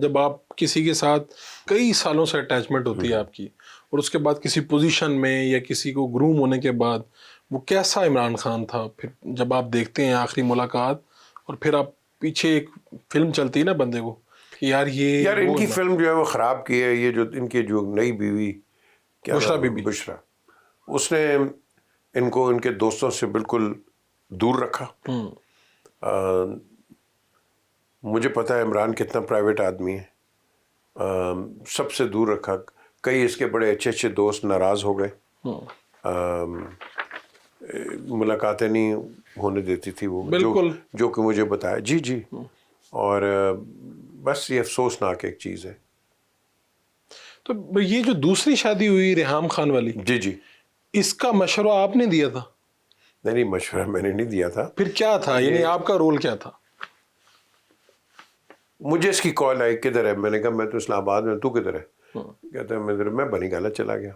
جب آپ کسی کے ساتھ کئی سالوں سے اٹیچمنٹ ہوتی ہے آپ کی، اور اس کے بعد کسی پوزیشن میں یا کسی کو گروم ہونے کے بعد وہ کیسا عمران خان تھا، پھر جب آپ دیکھتے ہیں آخری ملاقات اور پھر آپ پیچھے ایک فلم چلتی ہے نا بندے کو کہ یار ان کی فلم جو ہے وہ خراب کی ہے. یہ جو ان کی جو نئی بیوی بشرا بی بی، بشرا، اس نے ان کو ان کے دوستوں سے بالکل دور رکھا. مجھے پتا ہے عمران کتنا پرائیویٹ آدمی ہے. سب سے دور رکھا. کئی اس کے بڑے اچھے اچھے دوست ناراض ہو گئے. ملاقاتیں نہیں ہونے دیتی تھی وہ، بالکل جو کہ مجھے بتایا. جی اور بس یہ افسوسناک ایک چیز ہے. تو یہ جو دوسری شادی ہوئی ریحام خان والی، جی اس کا مشورہ آپ نے دیا تھا؟ نہیں، مشورہ میں نے نہیں دیا تھا. پھر کیا تھا، یعنی آپ کا رول کیا تھا؟ مجھے اس کی کال آئی کدھر ہے. میں نے کہا میں تو اسلام آباد میں، تو کدھر ہے؟ کہتا ہے میں بنی گالا چلا گیا.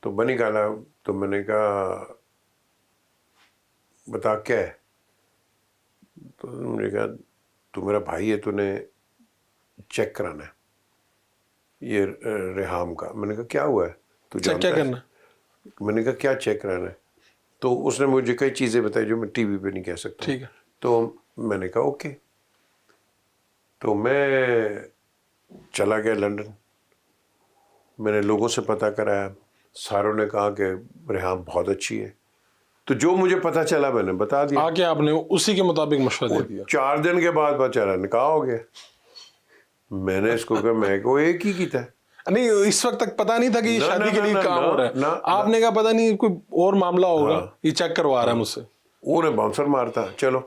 تو بنی گالا، تو میں نے کہا بتا کیا ہے؟ تو میں نے کہا تو میرا بھائی ہے، تو نے چیک کرانا ہے یہ ریحام کا. میں نے کہا کیا ہوا ہے؟ تو چیک کیا جانتا کرنا؟ ہے؟ میں نے کہا کیا چیک کرانا ہے؟ تو اس نے مجھے کئی چیزیں بتائی جو میں ٹی وی پہ نہیں کہہ سکتا ہوں. ٹھیک ہے. تو میں نے کہا اوکے. تو میں چلا گیا لنڈن. میں نے لوگوں سے پتہ کرایا. ساروں نے کہا کہ ریحام بہت اچھی ہے. تو جو مجھے پتہ چلا میں نے بتا دیا. آگے آپ نے اسی کے مطابق مشورہ دے دیا. 4 دن کے بعد پتہ چلا نکاح ہو گیا. میں نے اس کو کہا میں کو ایک ہی کیتا ہے. نہیں، اس وقت تک پتا نہیں تھا کہ یہ شادی کے لیے کام ہو رہا ہے. آپ نے کہا پتا نہیں کوئی اور معاملہ ہوگا، یہ چیک کروا رہا ہے مجھ سے. وہ نے باؤنسر مارتا. چلو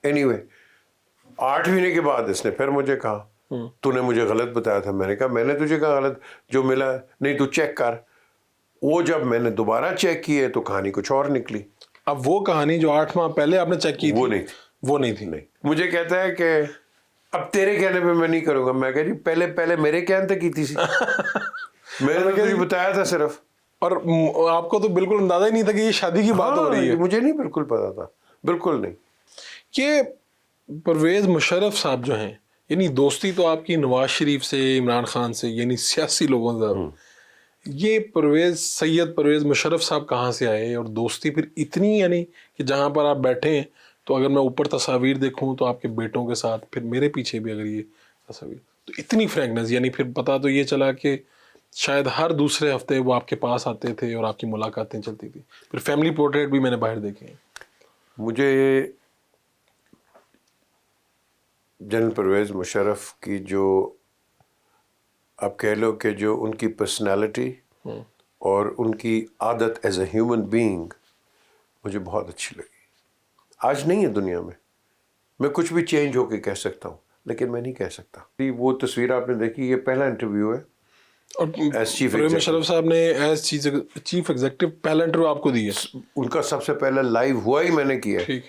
اینی وے 8 مہینے کے بعد اس نے پھر مجھے کہا تو نے مجھے غلط بتایا تھا. میں نے کہا میں نے تجھے کہا غلط؟ جو ملا نہیں تو چیک کر. وہ جب میں نے دوبارہ چیک کی ہے تو کہانی کچھ اور نکلی. اب وہ کہانی جو 8 ماہ پہلے آپ نے چیک کی تھی وہ نہیں تھی. وہ نہیں تھی. نہیں. مجھے کہتا ہے کہ اب تیرے کہنے پہ میں نہیں کروں گا. میں کہا جی پہلے میرے کہنے تک کی تھی سی. میں نے تجھے بتایا تھا صرف. اور آپ کو تو بالکل اندازہ ہی نہیں تھا کہ یہ شادی کی بات ہو رہی ہے. مجھے نہیں بالکل پتا تھا، بالکل نہیں. کہ پرویز مشرف صاحب جو ہیں، یعنی دوستی تو آپ کی نواز شریف سے، عمران خان سے، یعنی سیاسی لوگوں سے. یہ سید پرویز مشرف صاحب کہاں سے آئے؟ اور دوستی پھر اتنی، یعنی کہ جہاں پر آپ بیٹھے ہیں تو اگر میں اوپر تصاویر دیکھوں تو آپ کے بیٹوں کے ساتھ، پھر میرے پیچھے بھی اگر یہ تصاویر، تو اتنی فرینکنس. یعنی پھر پتہ تو یہ چلا کہ شاید ہر دوسرے ہفتے وہ آپ کے پاس آتے تھے اور آپ کی ملاقاتیں چلتی تھی. پھر فیملی پورٹریٹ بھی میں نے باہر دیکھے ہیں. مجھے جنرل پرویز مشرف کی جو آپ کہہ لو کہ جو ان کی پرسنالٹی اور ان کی عادت ایز اے ہیومن بینگ مجھے بہت اچھی لگی. آج نہیں ہے دنیا میں. میں کچھ بھی چینج ہو کے کہہ سکتا ہوں لیکن میں نہیں کہہ سکتا. وہ تصویر آپ نے دیکھی، یہ پہلا انٹرویو ہے. اور پرویز مشرف صاحب نے ایز چیف ایگزیکٹو پہلا انٹرویو آپ کو دی ہے. ان کا سب سے پہلا لائیو ہوا ہی میں نے کیا ہے. ٹھیک.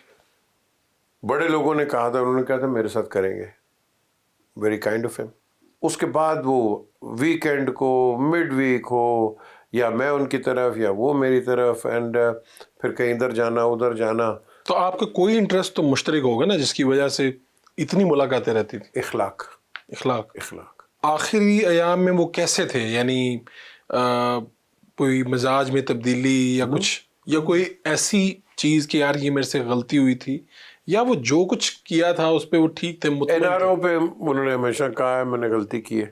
بڑے لوگوں نے کہا تھا، انہوں نے کہا تھا میرے ساتھ کریں گے. Very kind of him. اس کے بعد وہ ویکینڈ کو، مڈ ویک ہو، یا میں ان کی طرف یا وہ میری طرف، اینڈ پھر کہیں ادھر جانا ادھر جانا. تو آپ کا کوئی انٹرسٹ تو مشترک ہوگا نا جس کی وجہ سے اتنی ملاقاتیں رہتی تھی. اخلاق. آخری ایام میں وہ کیسے تھے؟ یعنی کوئی مزاج میں تبدیلی یا کچھ، یا کوئی ایسی چیز کہ یار یہ میرے سے غلطی ہوئی تھی، یا وہ جو کچھ کیا تھا اس پہ وہ ٹھیک تھے؟ این آر او پہ انہوں نے ہمیشہ کہا ہے میں نے غلطی کی ہے.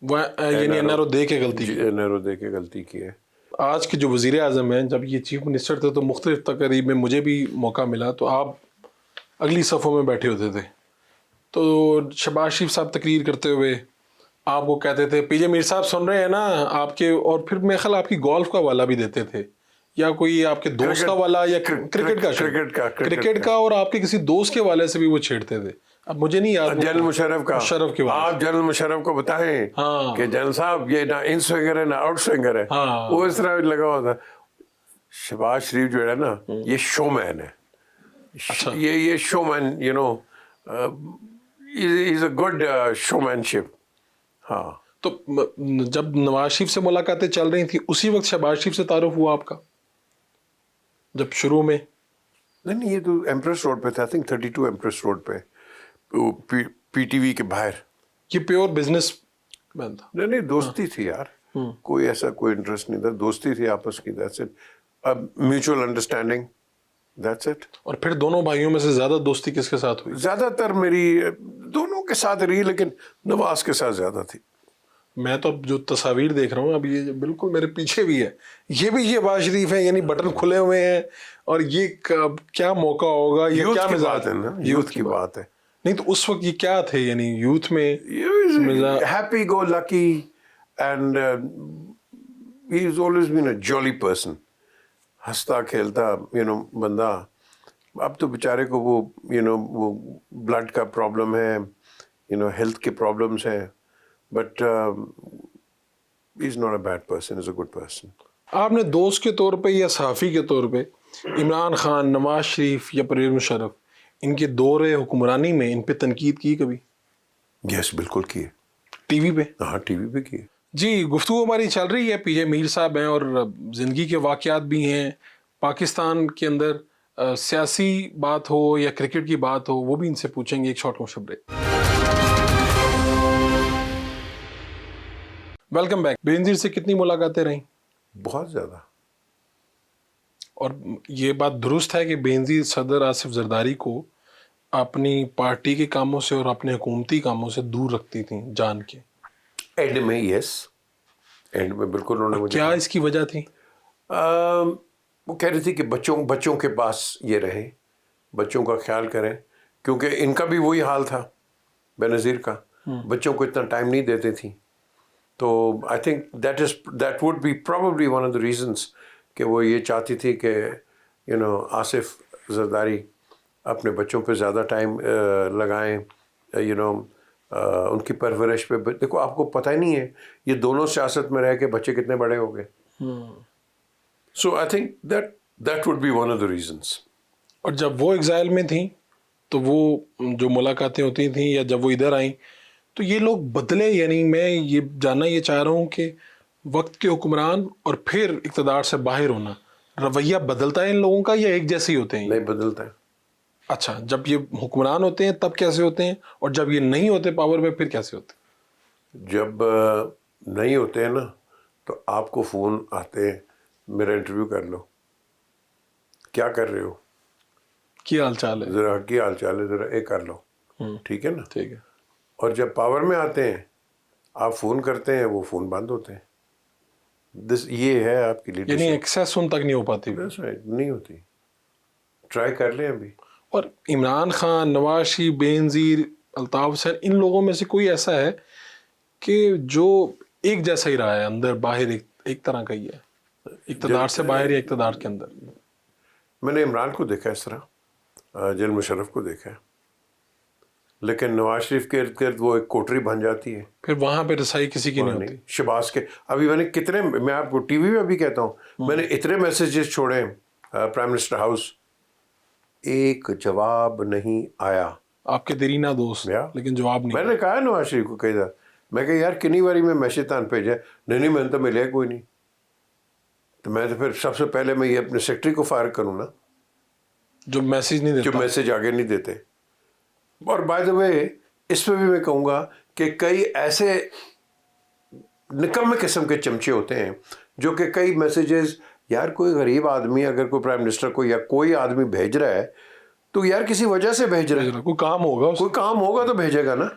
یعنی این آر او دے کے غلطی کی. این آر او دے کے غلطی کی ہے. آج کے جو وزیر اعظم ہیں، جب یہ چیف منسٹر تھے تو مختلف تقریب میں مجھے بھی موقع ملا تو آپ اگلی صفوں میں بیٹھے ہوتے تھے. تو شہباز شریف صاحب تقریر کرتے ہوئے آپ کو کہتے تھے پی جے میر صاحب سن رہے ہیں نا آپ کے، اور پھر میرے خیال آپ کی گولف کا والا بھی دیتے تھے، یا کوئی آپ کے دوست کا والا، یا کرکٹ کا، اور آپ کے کسی دوست کے والے سے بھی وہ چھیڑتے تھے. اب مجھے نہیں یاد. جنرل مشرف کی آپ جنرل مشرف کو بتائیں کہ جنرل صاحب یہ نہ ان سوئنگر ہے نہ آؤٹ سوئنگر ہے. وہ اس طرح لگا ہوا تھا. شہباز شریف جو ہے نا یہ شو مین ہے. یہ شو مین، you know is a good show مین شپ. ہاں. تو جب نواز شریف سے ملاقاتیں چل رہی تھیں اسی وقت شہباز شریف سے تعارف ہوا آپ کا؟ جب شروع میں؟ نہیں، یہ تو ایمپریس روڈ پہ تھا. آئی تھنک 32 ایمپریس روڈ پہ، پی ٹی وی کے باہر. یہ پیور بزنس مین تھا. نہیں دوستی تھی یار, کوئی ایسا کوئی انٹرسٹ نہیں تھا, دوستی تھی آپس کی, دیٹس اٹ. اب میوچل انڈرسٹینڈنگ, دیٹس اٹ. اور پھر دونوں بھائیوں میں سے زیادہ دوستی کس کے ساتھ ہوئی؟ زیادہ تر میری دونوں کے ساتھ رہی, لیکن نواز کے ساتھ زیادہ تھی. میں تو اب جو تصاویر دیکھ رہا ہوں اب یہ بالکل میرے پیچھے بھی ہے, یہ بھی نواز شریف ہے, یعنی بٹن کھلے ہوئے ہیں. اور یہ کیا موقع ہوگا, یہ کیا مزاج ہے نا, یوتھ کی بات ہے. نہیں تو اس وقت یہ کیا تھے, یعنی یوتھ میں happy go lucky and he is always been a jolly person, ہنستا کھیلتا بندہ. اب تو بیچارے کو وہ بلڈ کا پرابلم ہے, ہیلتھ کے پرابلمس ہیں, but he is not a bad person, is a good person. آپ نے دوست کے طور پہ یا صحافی کے طور پہ عمران خان, نواز شریف یا پرویز مشرف ان کے دور حکمرانی میں ان پہ تنقید کی کبھی؟ یس بالکل کیے, ٹی وی پہ؟ ہاں ٹی وی پہ کیے. جی, گفتگو ہماری چل رہی ہے, پی جے میر صاحب ہیں اور زندگی کے واقعات بھی ہیں. پاکستان کے اندر سیاسی بات ہو یا کرکٹ کی بات ہو وہ بھی ان سے پوچھیں گے. ایک short motion break. Welcome back. Benazir سے کتنی ملاقاتیں رہیں؟ بہت زیادہ. اور یہ بات درست ہے کہ بینظیر صدر آصف زرداری کو اپنی پارٹی کے کاموں سے اور اپنے حکومتی کاموں سے دور رکھتی تھیں جان کے؟ اینڈ میں یس, اینڈ میں بالکل انہوں نے مجھے. کیا اس کی وجہ تھی؟ وہ کہہ رہی تھی کہ بچوں کے پاس یہ رہیں, بچوں کا خیال کریں, کیونکہ ان کا بھی وہی حال تھا بے نظیر کا, بچوں کو اتنا ٹائم نہیں دیتی تھیں. تو I think that would be probably one of the reasons کہ وہ یہ چاہتی تھی کہ آصف زرداری اپنے بچوں پہ زیادہ ٹائم لگائیں, ان کی پرورش پہ. دیکھو آپ کو پتہ ہی نہیں ہے یہ دونوں سیاست میں رہ کے بچے کتنے بڑے ہو گئے. So I think that would be one of the reasons. اور جب وہ ایگزائل میں تھیں تو وہ جو ملاقاتیں ہوتی تھیں یا جب وہ ادھر آئیں تو یہ لوگ بدلے, یعنی میں یہ جاننا یہ چاہ رہا ہوں کہ وقت کے حکمران اور پھر اقتدار سے باہر ہونا, رویہ بدلتا ہے ان لوگوں کا یا ایک جیسے ہی ہوتے ہیں؟ نہیں بدلتا ہے. اچھا, جب یہ حکمران ہوتے ہیں تب کیسے ہوتے ہیں, اور جب یہ نہیں ہوتے پاور میں پھر کیسے ہوتے ہیں؟ جب نہیں ہوتے ہیں نا تو آپ کو فون آتے ہیں, میرا انٹرویو کر لو, کیا کر رہے ہو, کیا حال چال ہے, ذرا کیا حال چال ہے, ذرا یہ کر لو, ٹھیک ہے نا. ٹھیک ہے. اور جب پاور میں آتے ہیں آپ فون کرتے ہیں, وہ فون بند ہوتے ہیں. یہ ہے آپ کی لیڈرشپ. یعنی ایکسیس ان تک نہیں ہو پاتی. نہیں ہوتی. ٹرائی کر لیں ابھی. اور عمران خان, نواز شریف, بینظیر, الطاف حسین, ان لوگوں میں سے کوئی ایسا ہے کہ جو ایک جیسا ہی رہا ہے, اندر باہر ایک طرح کا ہی ہے, اقتدار سے باہر یا اقتدار کے اندر؟ میں نے عمران کو دیکھا اس طرح, جنرل مشرف کو دیکھا ہے, لیکن نواز شریف کے ارد گرد وہ ایک کوٹری بن جاتی ہے. پھر وہاں پہ رسائی کسی کی نہیں ہوتی. شہباز کے ابھی میں نے کتنے, میں آپ کو ٹی وی میں بھی کہتا ہوں, میں نے اتنے میسیجز چھوڑے پرائم منسٹر ہاؤس, ایک جواب نہیں آیا. آپ کے دیرینہ دوست, لیکن جواب نہیں. میں نے کہا نواز شریف کو کہا, میں کہ یار کنی باری میں میسیج تان بھیجا, نہیں میں نے تو ملے کوئی نہیں. تو میں تو پھر سب سے پہلے میں یہ اپنے سیکٹری کو فائر کروں نا, جو میسیج نہیں دیتا, جو میسیج آگے نہیں دیتے. اور بائی دا وے اس پہ بھی میں کہوں گا کہ کئی ایسے نکمے قسم کے چمچے ہوتے ہیں جو کہ کئی میسیجز, یار کوئی غریب آدمی اگر کوئی پرائم منسٹر کو یا کوئی آدمی بھیج رہا ہے تو یار کسی وجہ سے بھیج رہا ہے, کوئی کام ہوگا, کوئی کام ہوگا تو بھیجے گا نا.